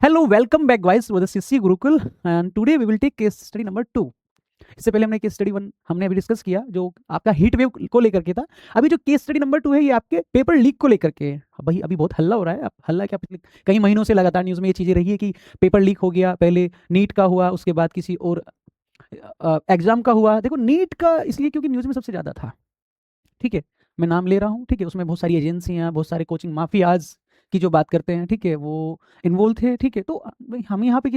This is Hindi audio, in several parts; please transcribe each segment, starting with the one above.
Hello, welcome back guys with the CC Gurukul and today we will take case study number 2। इससे पहले हमने केस स्टडी 1 हमने अभी डिस्कस किया जो आपका हीट वेव को लेकर के था। अभी जो केस स्टडी नंबर 2 है ये आपके पेपर लीक को लेकर के है। भाई अभी बहुत हल्ला हो रहा है। हल्ला क्या, पिछले कई महीनों से लगातार न्यूज़ में ये चीज़ें रही है कि पेपर लीक हो गया। पहले नीट का हुआ, उसके बाद किसी और एग्जाम का हुआ। देखो नीट का इसलिए क्योंकि न्यूज़ में सबसे ज़्यादा था, ठीक है, मैं नाम ले रहा हूँ, ठीक है, उसमें बहुत सारी एजेंसियाँ, बहुत सारे कोचिंग माफियाज की जो बात करते हैं, ठीक है, वो इन्वॉल्व थे, ठीक है। तो भाई हम यहाँ पे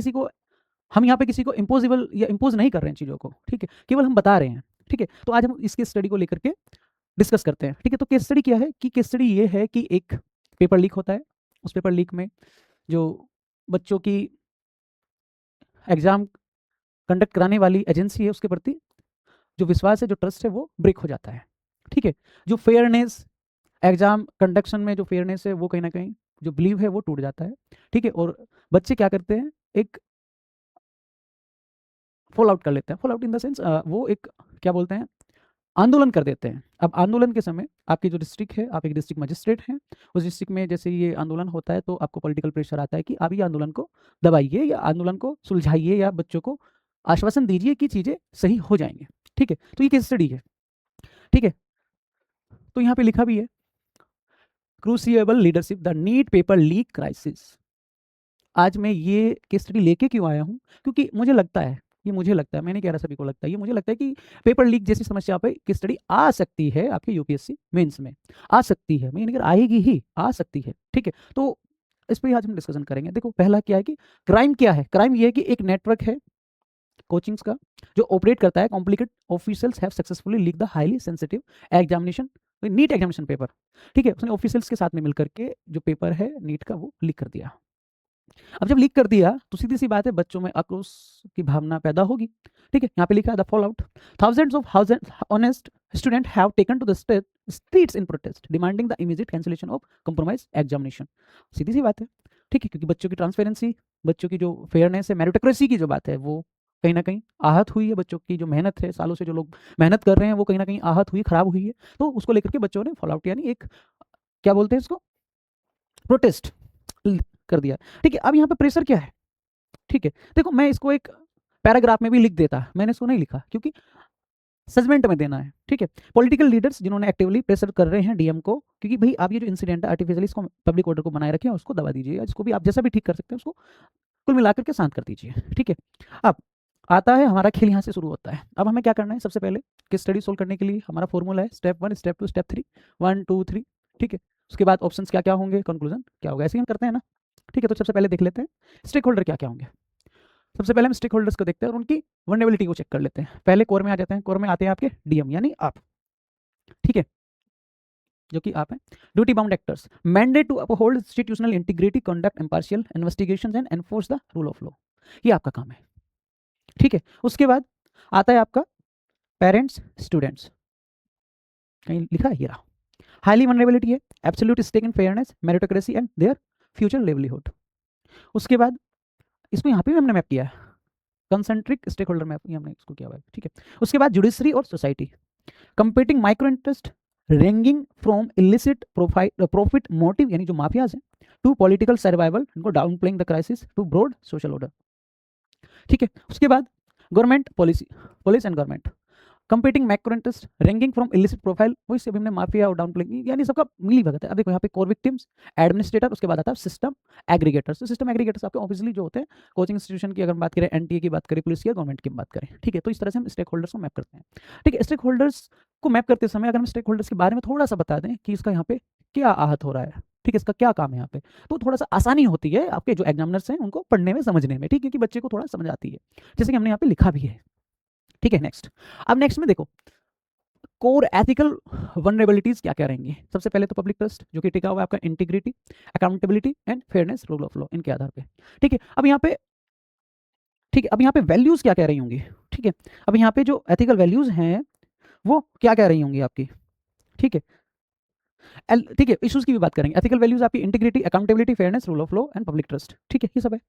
किसी को इम्पोजिबल या इम्पोज नहीं कर रहे हैं चीज़ों को, ठीक है, केवल हम बता रहे हैं, ठीक है। तो आज हम इसके स्टडी को लेकर के डिस्कस करते हैं, ठीक है। तो केस स्टडी क्या है कि केस स्टडी ये है कि एक पेपर लीक होता है। उस पेपर लीक में जो बच्चों की एग्जाम कंडक्ट कराने वाली एजेंसी है उसके प्रति जो विश्वास है, जो ट्रस्ट है, वो ब्रेक हो जाता है, ठीक है। जो फेयरनेस एग्जाम कंडक्शन में जो फेयरनेस है वो कहीं ना कहीं जो बिलीव है वो टूट जाता है, ठीक है। और बच्चे क्या करते हैं, एक फॉल आउट कर लेते हैं। Fall out in the sense वो एक क्या बोलते हैं, आंदोलन कर देते हैं। अब आंदोलन के समय आपकी जो डिस्ट्रिक्ट है, आप एक डिस्ट्रिक्ट मजिस्ट्रेट हैं, उस डिस्ट्रिक्ट में जैसे ये आंदोलन होता है तो आपको पॉलिटिकल प्रेशर आता है कि आप ये आंदोलन को दबाइए या आंदोलन को सुलझाइए या बच्चों को आश्वासन दीजिए कि चीज़ें सही हो जाएंगे, ठीक है। तो ये केस स्टडी है, ठीक है। तो यहाँ पे लिखा भी है crucible leadership the NEET paper leak crisis. आज मैं ये केस स्टडी लेके क्यों आया हूँ, क्योंकि मुझे लगता है, ये मुझे लगता है, मैंने कह रहा सभी को लगता है, ये मुझे लगता है कि पेपर लीक जैसी समस्या पे केस स्टडी आ सकती है आपके यूपीएससी मेंस में, आ सकती है। मैं नहीं कह रहा आएगी ही, आ सकती है, ठीक है। तो इस पर आज हम डिस्कशन करेंगे। देखो पहला क्या है कि क्राइम क्या है। क्राइम ये है कि एक नेटवर्क है कोचिंग्स का जो ऑपरेट करता है complicate officials have successfully leak the highly sensitive examination NEET examination paper, ठीक है। उसने ऑफिशियल्स के साथ में मिलकर के जो पेपर है नीट का वो लीक कर दिया। अब जब लीक कर दिया तो सीधी सी बात है बच्चों में आक्रोश की भावना पैदा होगी, ठीक है। यहाँ पे लिखा है the fall out thousands of honest student have taken to the streets in protest demanding the immediate cancellation of compromise examination. सीधी सी बात है, ठीक है, क्योंकि बच्चों की ट्रांसपेरेंसी, बच्चों की जो फेयरनेस है, मेरिटोक्रेसी की जो बात है वो कहीं ना कहीं आहत हुई है। बच्चों की जो मेहनत है, सालों से जो लोग मेहनत कर रहे हैं वो कहीं ना कहीं आहत हुई, खराब हुई है। तो उसको लेकर के बच्चों ने फॉल आउट यानी एक क्या बोलते हैं इसको, प्रोटेस्ट कर दिया, ठीक है। अब यहाँ पे प्रेशर क्या है, ठीक है। देखो मैं इसको एक पैराग्राफ में भी लिख देता, मैंने इसको नहीं लिखा क्योंकि सजमेंट में देना है, ठीक है। पॉलिटिकल लीडर्स जिन्होंने एक्टिवली प्रेशर कर रहे हैं डीएम को, क्योंकि भाई आप ये जो इंसिडेंट है आर्टिफिशियली इसको पब्लिक ऑर्डर को बनाए रखें, उसको दबा दीजिए, इसको भी आप जैसा भी ठीक कर सकते हैं उसको कुल मिलाकर के शांत कर दीजिए, ठीक है। अब आता है हमारा खेल, यहाँ से शुरू होता है। अब हमें क्या करना है, सबसे पहले किस स्टडी सोल्व करने के लिए हमारा फॉर्मूला है स्टेप 1 स्टेप 2 स्टेप 3, 1 2 3, ठीक है। उसके बाद ऑप्शंस क्या क्या होंगे, कंक्लूजन क्या होगा, ऐसे ही हम करते हैं ना, ठीक है। तो सबसे पहले देख लेते हैं स्टेक होल्डर क्या क्या होंगे। सबसे पहले हम स्टेक होल्डर्स को देखते हैं और उनकी वनरेबिलिटी को चेक कर लेते हैं। पहले कोर में आ जाते हैं। कोर में आते हैं आपके डीएम यानी आप, ठीक है, जो कि आप हैं। Duty bound actors mandate to uphold institutional integrity, conduct impartial investigations and enforce the rule of law, ये आपका काम है, ठीक है। उसके बाद आता है आपका पेरेंट्स स्टूडेंट्स, कहीं लिखा है ये रहा। हाईली वनरेबिलिटी है, absolute stake in fairness, meritocracy and their future livelihood. उसके बाद इसको यहाँ पे भी हमने मैप किया है, कंसेंट्रिक स्टेक होल्डर मैप, हमने इसको किया हुआ है, ठीक है। उसके बाद जुडिशरी और society, competing micro interest ranging from illicit profit motive यानी जो माफियाज हैं टू पॉलिटिकल सर्वाइवल, इनको down playing the crisis to broad social order, ठीक है। उसके बाद government policy, police and government, competing macro interest ranging from illicit profile, वही से अभी हमने माफिया और डाउन प्लेइंग यानी सबका मिली भगत है। अब देखो यहाँ पे कोर विक्टिम्स, एडमिनिस्ट्रेटर, उसके बाद आता है सिस्टम एग्रीगेटर्स। तो सिस्टम एग्रीगेटर्स आपके ऑब्वियसली जो होते हैं कोचिंग इंस्टीट्यूशन की अगर बात करें, एनटीए की बात करें, पुलिस की, गवर्नमेंट की बात करें, ठीक है। तो इस तरह से हम स्टेक होल्डर्स को मैप करते हैं, ठीक है। स्टेक होल्डर्स को मैप करते समय अगर हम स्टेक होल्डर्स के बारे में थोड़ा सा बता दें कि इसका यहाँ पे क्या आहत हो रहा है, ठीक है, इसका क्या काम है यहाँ पे, तो थोड़ा सा आसानी होती है आपके जो एग्जामिनर्स हैं उनको पढ़ने में, समझने में, ठीक है, कि बच्चे को थोड़ा समझ आती है, जैसे कि हमने यहाँ पे लिखा भी है, ठीक है। नेक्स्ट, अब नेक्स्ट में देखो कोर एथिकल वनरेबिलिटीज क्या क्या रहेंगी। सबसे पहले तो पब्लिक ट्रस्ट जो कि टिका हुआ है आपका integrity, accountability and fairness, rule of law, इनके आधार पे, ठीक है। अब यहाँ पे, ठीक है, अब यहाँ पे वैल्यूज क्या कह रही होंगी, ठीक है। अब यहाँ पे जो एथिकल वैल्यूज हैं वो क्या कह रही होंगी आपकी, ठीक है। ठीक है, इश्यूज की भी बात करेंगे। एथिकल वैल्यूज आपकी integrity, accountability, fairness, rule of law and public trust, ठीक है, ये सब है।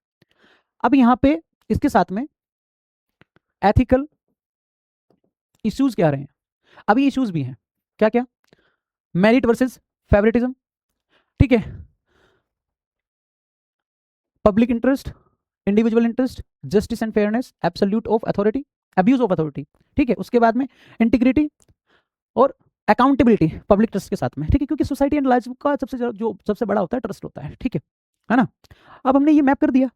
अब यहाँ पे इसके साथ में एथिकल इश्यूज क्या रहे हैं, अभी इश्यूज भी हैं, क्या क्या, मेरिट वर्सेस फेवरेटिज्म, ठीक है, public interest, individual interest, justice and fairness, absolute of authority, abuse of authority, ठीक है। उसके बाद में इंटीग्रिटी और अकाउंटेबिलिटी पब्लिक ट्रस्ट के साथ में, ठीक है, क्योंकि सोसाइटी एंड लाइफ का जो सबसे बड़ा होता है ट्रस्ट होता है, ठीक है ना। अब हमने ये मैप कर दिया,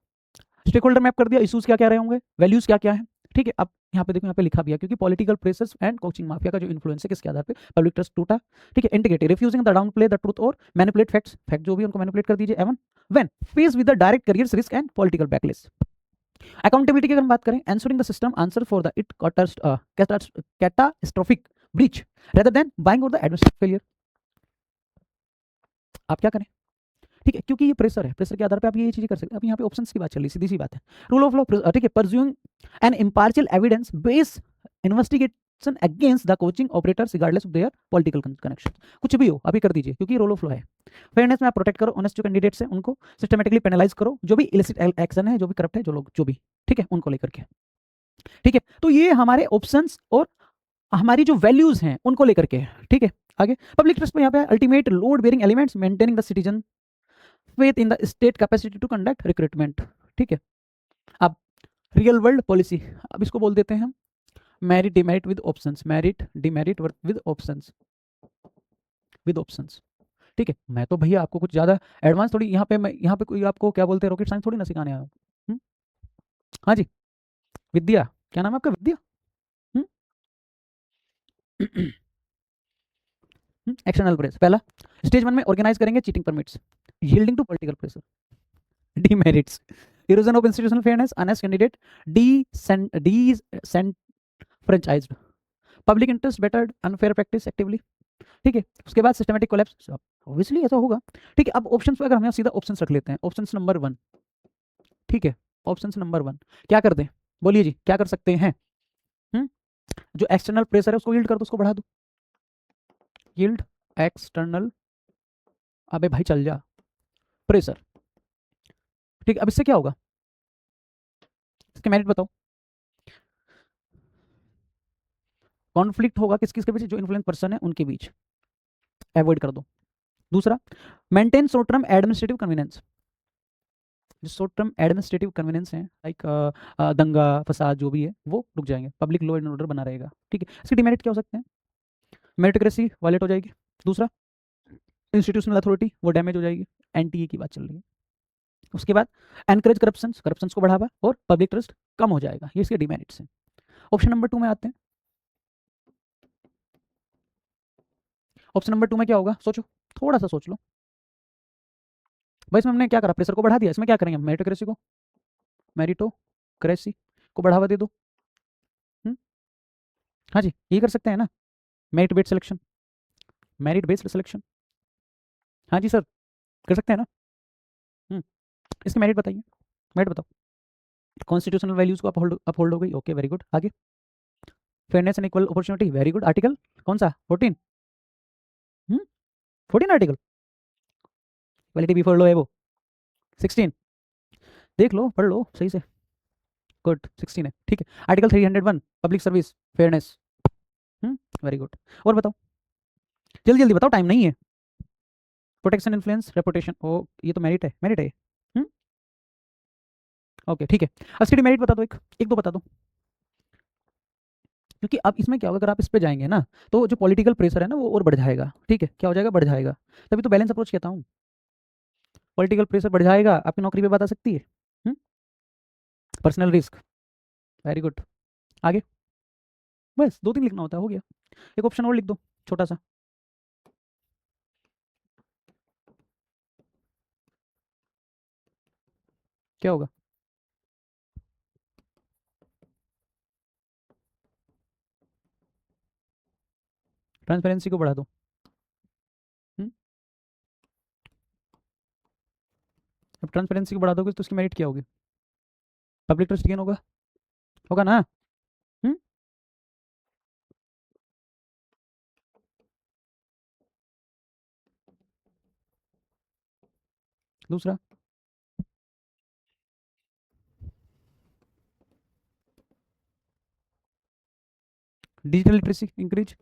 स्टेक होल्डर मैप कर दिया, इशूज क्या क्या रहे होंगे, वैल्यूज क्या क्या है, ठीक है। अब यहाँ पे देखो, यहाँ पे लिखा भी है, क्योंकि political pressures and coaching mafia का जो इन्फ्लुएंस है किसके आधार पे, पब्लिक ट्रस्ट टूटा, ठीक है। Integrity, refusing the down play the truth और मैनिपुलेट फैक्ट्स, फैक्ट जो भी उनको मैनिपुलेट कर दीजिए, even when face with the direct careers risk and political backlash. Accountability की अगर हम बात करें, answering the system answer for the it catastrophic breach rather than buying और द एडमिनिस्ट्रेटिव फेलियर। आप क्या करें, ठीक है, क्योंकि ये प्रेशर है, प्रेशर के आधार पे आप ये चीजें कर सकते हैं। अब यहाँ पे ऑप्शंस की बात चल रही, सीधी सी बात है, रूल ऑफ लॉ, ठीक है, pursuing an impartial evidence based investigation against the coaching operators regardless of their political connection. कुछ भी हो अभी कर दीजिए, क्योंकि रूल ऑफ लॉ है। फेयरनेस में आप प्रोटेक्ट करो ऑनेस्ट जो कैंडिडेट्स हैं उनको, सिस्टमेटिकली पेनलाइज करो जो भी इलिसिट एक्शन है, जो भी करप्ट है, जो लोग जो भी, ठीक है, उनको लेकर के, ठीक है। तो ये हमारे ऑप्शंस और हमारी जो वैल्यूज हैं उनको लेकर के, ठीक है। आगे पब्लिक ट्रस्ट में यहाँ पे ultimate load bearing elements maintaining the citizen faith in the state capacity to conduct recruitment, ठीक है। अब रियल वर्ल्ड पॉलिसी, अब इसको बोल देते हैं हम merit demerit with options, merit demerit with options, with options, ठीक है। मैं तो भैया आपको कुछ ज्यादा एडवांस थोड़ी यहाँ पे कोई आपको क्या बोलते हैं रॉकेट साइंस थोड़ी ना सिखाने आया हूं। हाँ जी, विद्या, क्या नाम है आपका, विद्या। एक्सटर्नल प्रेस, पहला स्टेज 1 में ऑर्गेनाइज करेंगे cheating permits, yielding to political pressure, demerits, erosion of institutional fairness, honest candidate, disenfranchised, public interest bettered, unfair practice actively, ठीक है। उसके बाद सिस्टमेटिक कोलैप्स, ऑब्वियसली ऐसा होगा, ठीक है। अब ऑप्शंस पे अगर हम यहाँ सीधा ऑप्शंस रख लेते हैं, ऑप्शंस नंबर 1, ठीक है, ऑप्शंस नंबर 1 क्या कर दें, बोलिए जी, क्या कर सकते हैं। जो एक्सटर्नल प्रेशर है उसको यील्ड कर दो, उसको बढ़ा दो, यील्ड एक्सटर्नल, अबे भाई चल जा, प्रेशर, ठीक है। अब इससे क्या होगा, इसके मेरिट बताओ, कॉन्फ्लिक्ट होगा किस किस के बीच, जो इन्फ्लुएंस पर्सन है उनके बीच, अवॉइड कर दो। दूसरा, maintain short term administrative convenience, जो शॉर्ट टर्म एडमिनिस्ट्रेटिव कन्वीनियंस है लाइक दंगा फसाद जो भी है वो रुक जाएंगे, पब्लिक लॉ एंड ऑर्डर बना रहेगा, ठीक है। इसके डिमेरिट क्या हो सकते हैं, मेरिटोक्रेसी वायलेट हो जाएगी, दूसरा इंस्टीट्यूशनल अथॉरिटी वो डैमेज हो जाएगी, एनटीए की बात चल रही है। उसके बाद एनकरेज करप्शन, करप्शन को बढ़ावा और पब्लिक ट्रस्ट कम हो जाएगा, ये इसके डिमेरिट्स हैं। ऑप्शन नंबर 2 में आते हैं, ऑप्शन नंबर 2 में क्या होगा, सोचो, थोड़ा सा सोच लो भाई। इसमें हमने क्या करा, प्रेशर को बढ़ा दिया, इसमें क्या करेंगे, मेरिटोक्रेसी को बढ़ावा दे दो। हाँ जी, ये कर सकते हैं ना, merit based selection, merit based selection, हाँ जी सर, कर सकते हैं ना। इसके मेरिट बताइए, मेरिट बताओ। कॉन्स्टिट्यूशनल वैल्यूज को अपहोल्ड हो गई, ओके वेरी गुड। आगे fairness and equal opportunity, very good. Article कौन सा, 14, 14 आर्टिकल, क्वालिटी बिफोर लो है वो 16, देख लो पढ़ लो सही से, गुड 16 है, ठीक है। Article 301 public service fairness, very good. और बताओ, जल्दी जल्दी बताओ, टाइम नहीं है। प्रोटेक्शन इन्फ्लुएंस रेपुटेशन, ओ ये तो मेरिट है, मेरिट है, ओके ठीक है। अस्टडी मेरिट बता दो, एक दो बता दो, क्योंकि अब इसमें क्या होगा, अगर आप इस पे जाएंगे ना तो जो पॉलिटिकल प्रेशर है ना वो और बढ़ जाएगा, ठीक है, क्या हो जाएगा, बढ़ जाएगा। तभी तो बैलेंस अप्रोच कहता हूँ, पॉलिटिकल प्रेशर बढ़ जाएगा, आपकी नौकरी पे बता सकती है, पर्सनल रिस्क, वेरी गुड। आगे बस 2-3 लिखना होता है, हो गया। एक ऑप्शन और लिख दो छोटा सा, क्या होगा, ट्रांसपेरेंसी को बढ़ा दो। अब ट्रांसपेरेंसी को बढ़ा दोगे तो उसकी मेरिट क्या होगी, पब्लिक ट्रस्ट गेन होगा, होगा ना। हुँ? दूसरा डिजिटल लिटरेसी इंक्रीज,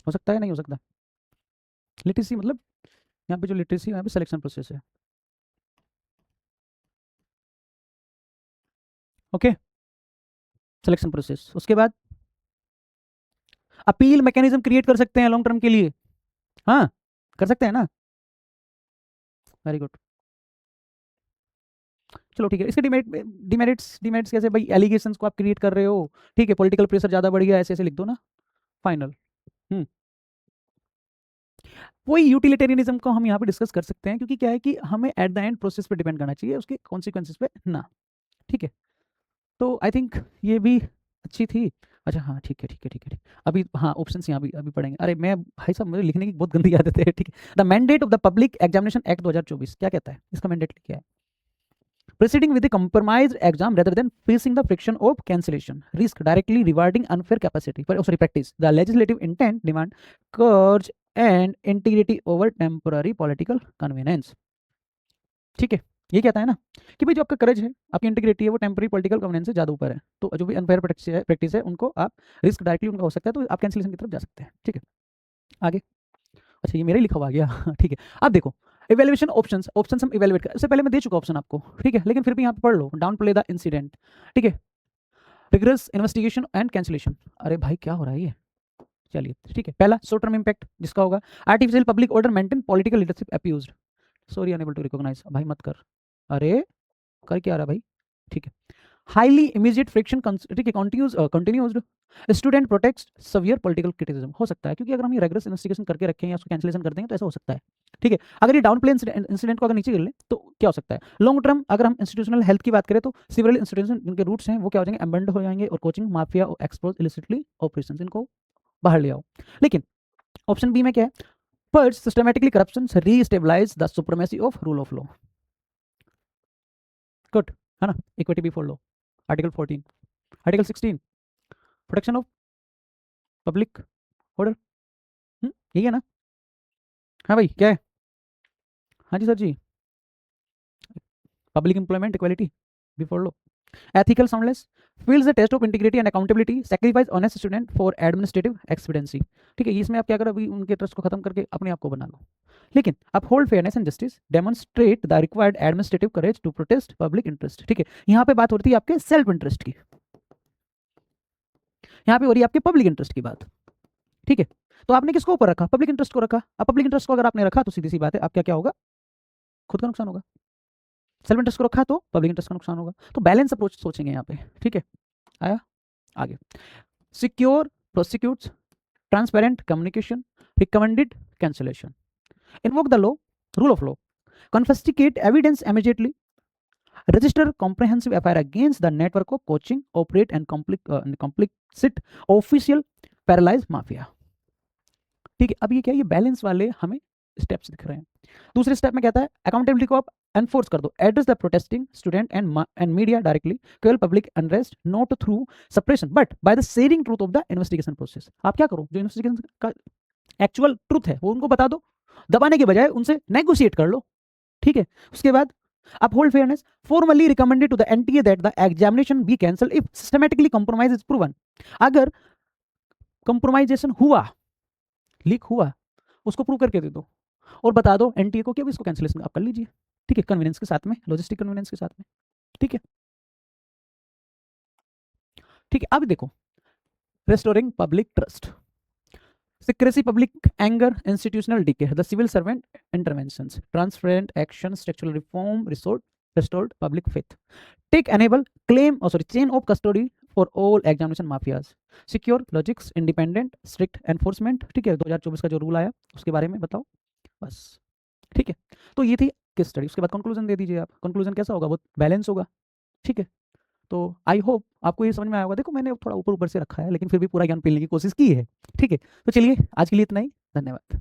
हो सकता है, नहीं हो सकता, लिटरेसी मतलब यहाँ पे जो लिटरेसी यहाँ पे सिलेक्शन प्रोसेस है। Okay, selection process. उसके बाद अपील मैकेनिज्म क्रिएट कर सकते हैं लॉन्ग टर्म के लिए। हाँ, कर सकते हैं ना। Very good. चलो ठीक है, इसके डिमेरिट्स डिमेरिट्स कैसे भाई, एलिगेशंस को आप क्रिएट कर रहे हो, ठीक है, पॉलिटिकल प्रेशर ज़्यादा बढ़ गया, ऐसे ऐसे लिख दो ना, फाइनल। वही यूटिलिटेरियनिज्म को हम यहाँ पे डिस्कस कर सकते हैं, क्योंकि क्या है कि हमें एट द एंड प्रोसेस पे डिपेंड करना चाहिए, उसके कॉन्सिक्वेंसेस पे ना। ठीक है, तो आई थिंक ये भी अच्छी थी। अच्छा हाँ, ठीक है ठीक है ठीक है ठीक है। अभी हाँ, ऑप्शन यहाँ भी अभी पढ़ेंगे। अरे मैं भाई साहब, मुझे लिखने की बहुत गंदी आदत है। ठीक है, the mandate of the public examination act 2024 क्या कहता है, इसका मैंडेट क्या है? Proceeding with a compromised exam rather than facing the friction of cancellation risk directly rewarding unfair capacity practice. The legislative intent demand courage and integrity over temporary political convenience. ठीक है, ये कहता है ना कि भाई जो आपका करेज है, आपकी इंटीग्रिटी है, वो टेम्पररी पॉलिटिकल कन्वीनियंस से ज़्यादा ऊपर है, तो जो भी अनफेयर प्रैक्टिस है उनको आप रिस्क डायरेक्टली उनका हो सकता है, तो आप कैंसिलेशन की तरफ जा सकते हैं। ठीक है, आगे। अच्छा, ये मेरा ही लिखा हुआ आ गया। ठीक है, अब देखो इवेल्युएशन ऑप्शंस, ऑप्शंस हम इवेल्युएट कर, इससे पहले मैं दे चुका ऑप्शन आपको, ठीक है, लेकिन फिर भी यहाँ पे पढ़ लो। डाउन प्ले द इंसिडेंट, ठीक है, रिगरस इन्वेस्टिगेशन एंड कैंसिलेशन। अरे भाई क्या हो रहा है ये, चलिए ठीक है। पहला शॉर्ट टर्म इंपैक्ट जिसका होगा, artificial public order maintain political leadership abused, sorry unable to recognize. भाई मत कर, अरे कर क्या रहा भाई, ठीक है। हाईली इमीडिएट फ्रिक्शन, ठीक है, continues student protect severe political criticism, हो सकता है, क्योंकि अगर हम ये रेगुलर इन्वेस्टिगेशन करके रखें या उसको कैंसिलेशन कर देंगे तो ऐसा हो सकता है। ठीक है, अगर ये डाउन प्ले इंसिडेंट को अगर नीचे कर ले तो क्या हो सकता है। लॉन्ग टर्म अगर हम इंस्टीट्यूशनल हेल्थ की बात करें तो सिविल इंस्टीट्यूशन जिनके रूट्स हैं वो क्या हो जाएंगे, एम्बेंड हो जाएंगे, और कोचिंग माफिया और एक्सपोज इलिसिटली ऑपरेशंस, इनको बाहर ले आओ। लेकिन ऑप्शन बी में क्या है, purge systematically corruption, restabilize the supremacy of rule of law. Good है ना, equity before law, article 14, article 16 protection of public order, यही है ना। हाँ भाई क्या है, हाँ जी सर जी, public employment equality before law, ethical soundness, feels the test of integrity and accountability, sacrifice honest student for administrative expediency। ठीक है, इसमें आप क्या करो, अभी उनके ट्रस्ट को खत्म करके अपने आप को बना लो। लेकिन uphold fairness and justice, demonstrate the required administrative courage to protest public interest. ठीक है, यहाँ पे बात होती है आपके सेल्फ इंटरेस्ट की, यहाँ पे हो रही है आपके पब्लिक इंटरेस्ट की बात। ठीक है, तो आपने किसको ऊपर रखा, पब्लिक इंटरेस्ट को रखा। अब पब्लिक इंटरेस्ट को अगर आपने रखा तो सीधी सी बात है, आपका क्या होगा, खुद का नुकसान होगा। सेल्फ इंटरेस्ट को रखा तो पब्लिक इंटरेस्ट का नुकसान होगा, तो बैलेंस अप्रोच सोचेंगे यहाँ पे। ठीक है, आया आगे। Secure prosecutes, transparent communication, recommended cancellation, invoke the law, rule of law, confiscate evidence immediately, register comprehensive FIR against the network of coaching, operate and complicit official paralyze mafia। ठीक है, अब ये क्या है, ये बैलेंस वाले हमें स्टेप्स दिख रहे हैं। दूसरे स्टेप में कहता है अकाउंटेबिलिटी को आप एनफोर्स कर दो, address the protesting student and media directly, quail public unrest not through suppression but by the sharing truth of the investigation process. आप क्या करो, जो इन्वेस्टिगेशन का एक्चुअल ट्रूथ है वो उनको बता दो, दबाने के बजाय उनसे नेगोशिएट कर लो। ठीक है, उसके बाद uphold fairness, formally recommended to the NTA that the examination be cancelled if systematically compromise is proven। अगर कंप्रोमाइजेशन हुआ, लीक हुआ, उसको प्रूव करके दे दो और बता दो एनटीए को कि अब इसको कैंसिलेशन आप कर लीजिए। ठीक है, कन्वीनियंस के साथ में, लॉजिस्टिक कन्वीनियंस के साथ में। ठीक है ठीक है, अब देखो restoring public trust, secrecy, public anger, institutional decay, the civil servant interventions, transparent action, structural reform, restored public faith, take enable claim chain of custody for all examination mafias, secure logics, independent strict enforcement। ठीक है, 2024 का जो रूल आया उसके बारे में बताओ बस। ठीक है, तो ये थी केस स्टडी, उसके बाद कंक्लूजन दे दीजिए आप। कंक्लूजन कैसा होगा, बहुत बैलेंस होगा। ठीक है, तो आई होप आपको ये समझ में आया होगा। देखो मैंने थोड़ा ऊपर ऊपर से रखा है, लेकिन फिर भी पूरा ज्ञान पीने की कोशिश की है। ठीक है, तो चलिए आज के लिए इतना ही, धन्यवाद।